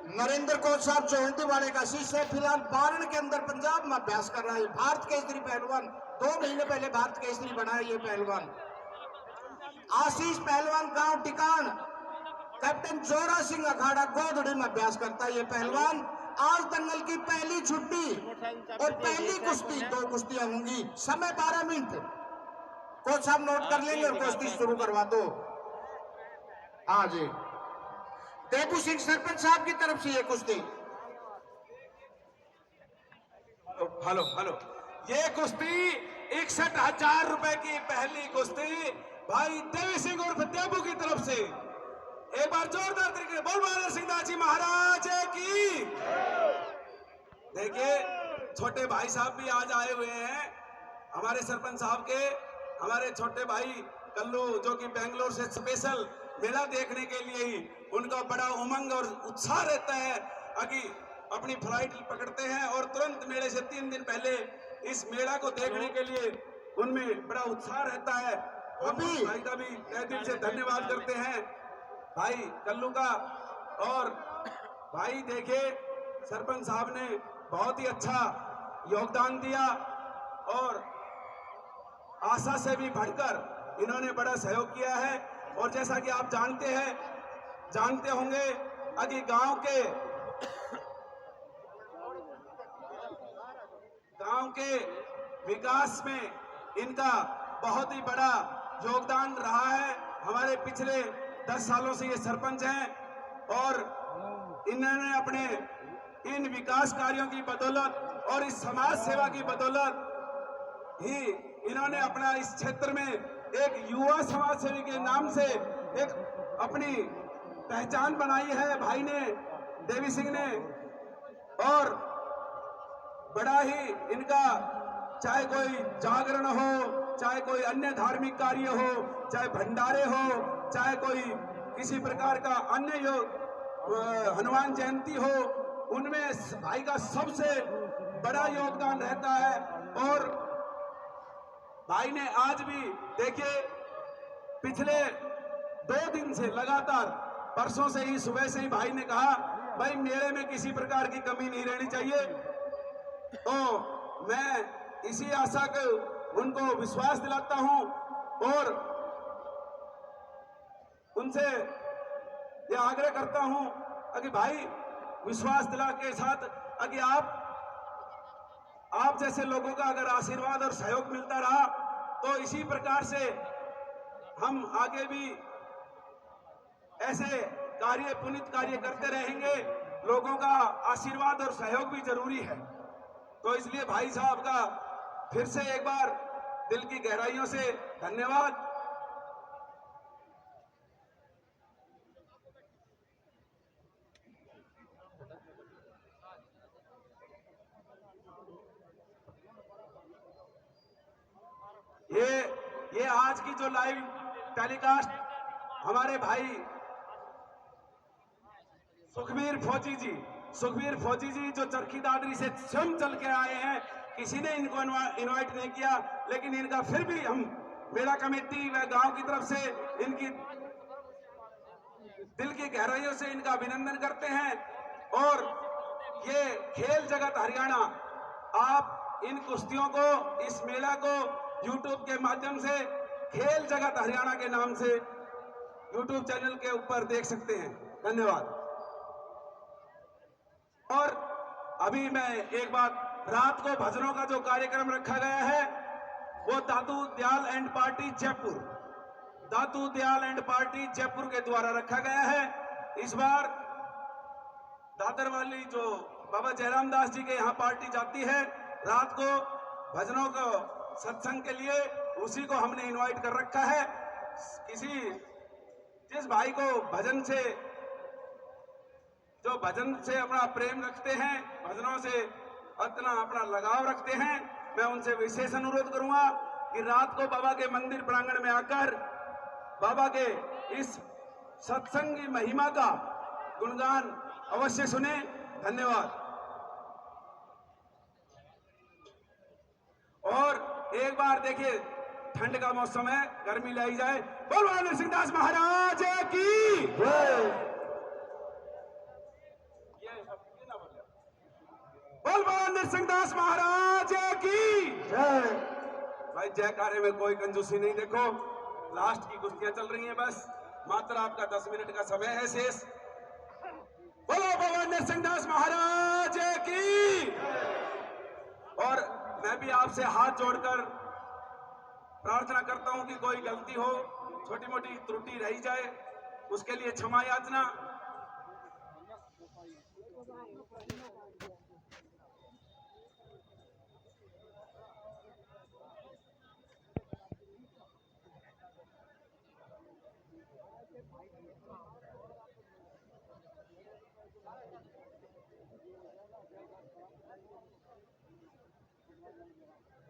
Narendra coach साहब चौहदी वाले का शिष्य फिलहाल बारण के अंदर पंजाब में अभ्यास कर रहा है। भारत केसरी पहलवान 2 महीने पहले भारत केसरी बना है ये पहलवान। आशीष पहलवान गांव टिकाण कैप्टन जोरा सिंह अखाड़ा गोधड़ी में अभ्यास करता है ये पहलवान। आज दंगल की पहली छुट्टी और पहली कुश्ती, 2 कुश्तियां होंगी। समय 12 मिनट। कोच साहब नोट कर लेंगे और कुश्ती शुरू करवा दो। हाँ जी, देबू सिंह सरपंच साहब की तरफ से ये कुश्ती। हेलो हेलो, ये कुश्ती 61,000 रुपए की पहली कुश्ती भाई देवी सिंह उर्फ देबू की तरफ से। एक बार जोरदार तरीके बोल बहादुर सिंह दास जी महाराज की। देखिए छोटे भाई साहब भी आज आए हुए हैं हमारे सरपंच साहब के। हमारे छोटे भाई कल्लू जो कि बेंगलोर से स्पेशल मेला देखने के लिए ही उनका बड़ा उमंग और उत्साह रहता है। अभी अपनी फ्लाइट पकड़ते हैं और तुरंत मेले से 3 दिन पहले इस मेला को देखने के लिए उनमें बड़ा उत्साह रहता है। अभी भाई का भी तहे दिल से धन्यवाद करते हैं भाई कल्लू का। और भाई देखे सरपंच साहब ने बहुत ही अच्छा योगदान दिया और आशा से भी बढ़कर इन्होंने बड़ा सहयोग किया है। और जैसा कि आप जानते होंगे अभी गांव के विकास में इनका बहुत ही बड़ा योगदान रहा है। हमारे पिछले 10 सालों से ये सरपंच हैं और इन्होंने अपने इन विकास कार्यों की बदौलत और इस समाज सेवा की बदौलत ही इन्होंने अपना इस क्षेत्र में एक युवा समाज सेवी के नाम से एक अपनी पहचान बनाई है भाई ने, देवी सिंह ने। और बड़ा ही इनका चाहे कोई जागरण हो, चाहे कोई अन्य धार्मिक कार्य हो, चाहे भंडारे हो, चाहे कोई किसी प्रकार का अन्य हनुमान जयंती हो, उनमें भाई का सबसे बड़ा योगदान रहता है। और भाई ने आज भी देखिए पिछले 2 दिन से लगातार, परसों से ही सुबह से ही भाई ने कहा भाई मेले में किसी प्रकार की कमी नहीं रहनी चाहिए। तो मैं इसी आशा को उनको विश्वास दिलाता हूं और उनसे ये आग्रह करता हूं कि भाई विश्वास दिला के साथ कि आप जैसे लोगों का अगर आशीर्वाद और सहयोग मिलता रहा तो इसी प्रकार से हम आगे भी ऐसे पुनीत कार्य करते रहेंगे। लोगों का आशीर्वाद और सहयोग भी जरूरी है। तो इसलिए भाई साहब का फिर से एक बार दिल की गहराइयों से धन्यवाद। ये आज की जो लाइव टेलीकास्ट हमारे भाई सुखबीर फौजी जी जो चरखी दादरी से स्वयं चल के आए हैं, किसी ने इनको इनवाइट नहीं किया, लेकिन इनका फिर भी हम मेला कमेटी व गांव की तरफ से इनकी दिल की गहराइयों से इनका अभिनंदन करते हैं। और ये खेल जगत हरियाणा, आप इन कुश्तियों को, इस मेला को YouTube के माध्यम से खेल जगत हरियाणा के नाम से YouTube चैनल के ऊपर देख सकते हैं। धन्यवाद। और अभी मैं एक बात, रात को भजनों का जो कार्यक्रम रखा गया है वो दादू दयाल एंड पार्टी जयपुर के द्वारा रखा गया है। इस बार दादर वाली जो बाबा जयराम दास जी के यहाँ पार्टी जाती है रात को भजनों को सत्संग के लिए, उसी को हमने इनवाइट कर रखा है। जिस भाई को भजन से अपना प्रेम रखते हैं, भजनों से अपना लगाव रखते हैं, मैं उनसे विशेष अनुरोध करूंगा कि रात को बाबा के मंदिर प्रांगण में आकर बाबा के इस सत्संग की महिमा का गुणगान अवश्य सुने। धन्यवाद। और एक बार देखिए ठंड का मौसम है, गर्मी लाई जाए। बोल बहादुर सिंह दास महाराज की। नरसिंहदास महाराज की जय। भाई जयकारे में कोई कंजूसी नहीं। देखो लास्ट की कुश्तियां चल रही हैं, बस मात्र आपका 10 मिनट का समय है शेष। बोलो भगवान नरसिंहदास महाराज की। और मैं भी आपसे हाथ जोड़कर प्रार्थना करता हूं कि कोई गलती हो, छोटी मोटी त्रुटि रही जाए, उसके लिए क्षमा याचना।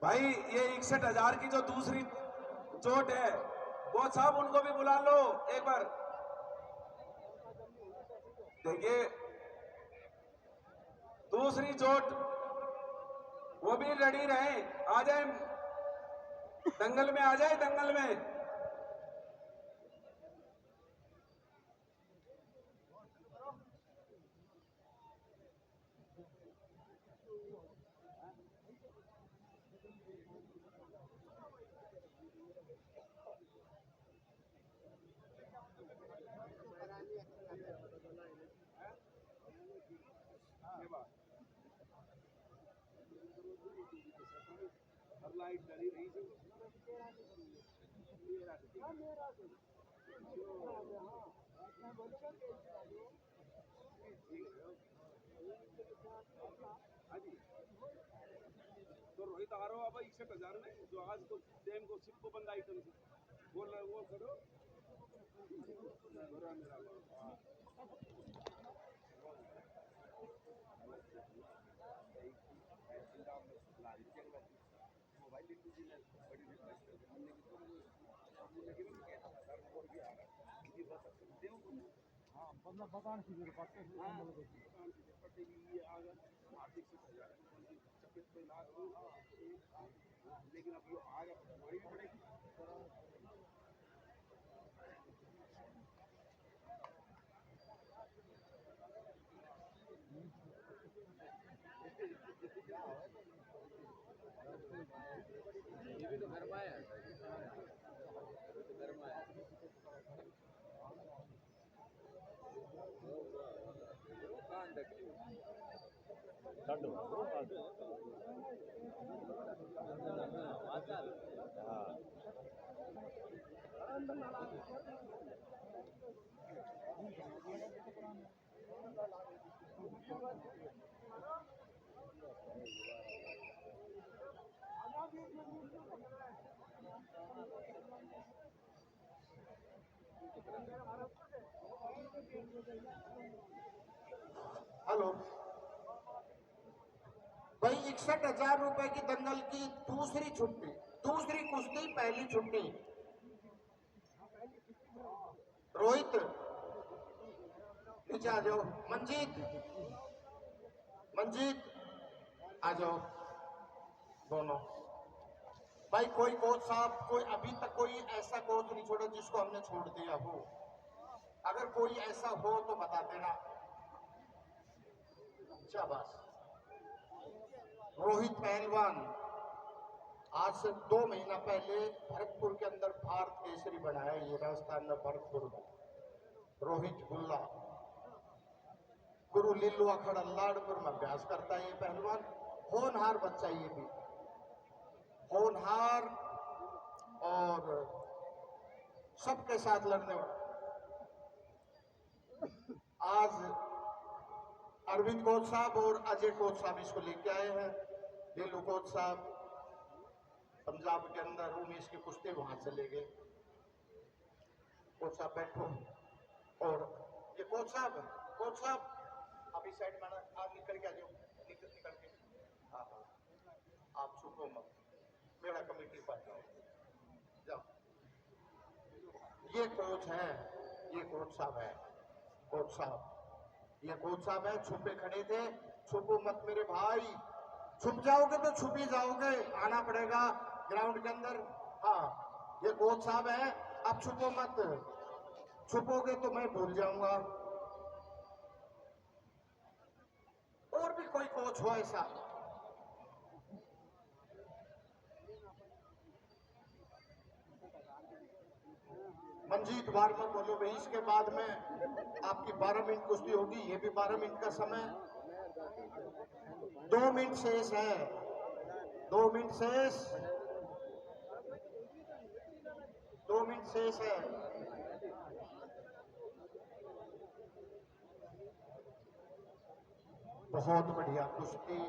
भाई ये 61,000 की जो दूसरी चोट है, वो साहब उनको भी बुला लो एक बार। देखिए दूसरी चोट वो भी रेडी रहे, आ जाए दंगल में, आ जाए दंगल में। तो रोहित आ रहा है 61,000 में, जो आज को डैम को सिप को बंद आइटम से बोल रहे वो करो। लेकिन अब ये आगे बढ़ी पड़ेगी। ये भी तो गरमा है, गरमा है। हेलो भाई, 61,000 रुपए की दंगल की दूसरी छुट्टी, दूसरी कुश्ती, पहली छुट्टी। रोहित नीचे आ जाओ। मंजीत, मंजीत आ जाओ दोनों। भाई कोई कोच साहब, कोई अभी तक कोई ऐसा कोच नहीं छोड़ा जिसको हमने छोड़ दिया हो। अगर कोई ऐसा हो तो बता देना। शाबाश। रोहित पहलवान आज से 2 महीना पहले भरतपुर के अंदर भारत केसरी बनाया, ये राजस्थान में भरतपुर में। रोहित गुल्ला गुरु लीलू अखड़ अल्लाड़पुर में अभ्यास करता है ये पहलवान। होनहार बच्चा, ये भी होनहार और सबके साथ लड़ने वाला। आज अरविंद कोच साहब और अजय कोच साहब इसको लेके आए हैं। लीलू कोच साहब पंजाब के अंदर उमेश की कुश्ती वहां चले गए। कोच साहब बैठो। और ये कोच साहब अभी साइड में आप निकल के आ जाओ, निकल के। हाँ हाँ, आप छुपो मत, मेरा कमेटी पर जाओ। ये कोच है, ये कोच साहब है। कोच साहब, ये कोच साहब है। छुपे खड़े थे, छुपो मत मेरे भाई। छुप जाओगे तो छुप ही जाओगे, आना पड़ेगा ग्राउंड के अंदर। हाँ, ये कोच साहब है, अब छुपो मत। छुपोगे तो मैं भूल जाऊंगा। और भी कोई कोच हो ऐसा मंजीत वार्मा बोलो भाई। इसके बाद में आपकी 12 मिनट कुश्ती होगी, ये भी 12 मिनट का समय। 2 मिनट शेष है, 2 मिनट शेष, 2 मिनट शेष है। बहुत बढ़िया कुश्ती।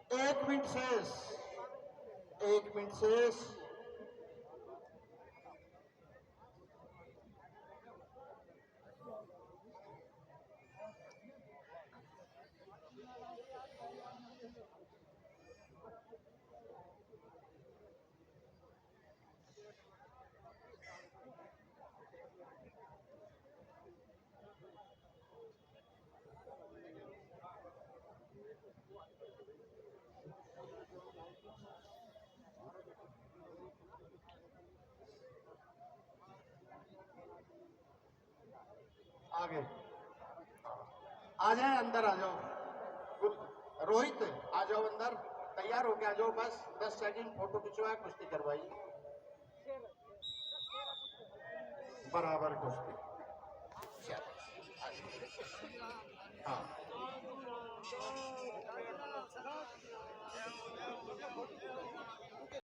एक मिनट शेष, 1 मिनट शेष। आगे आ जाए, अंदर आ जाओ। रोहित आ जाओ अंदर, तैयार हो के आ जाओ। बस 10 सेकंड फोटो खिंचवाए, कुश्ती करवाइए। बराबर कुश्ती। हाँ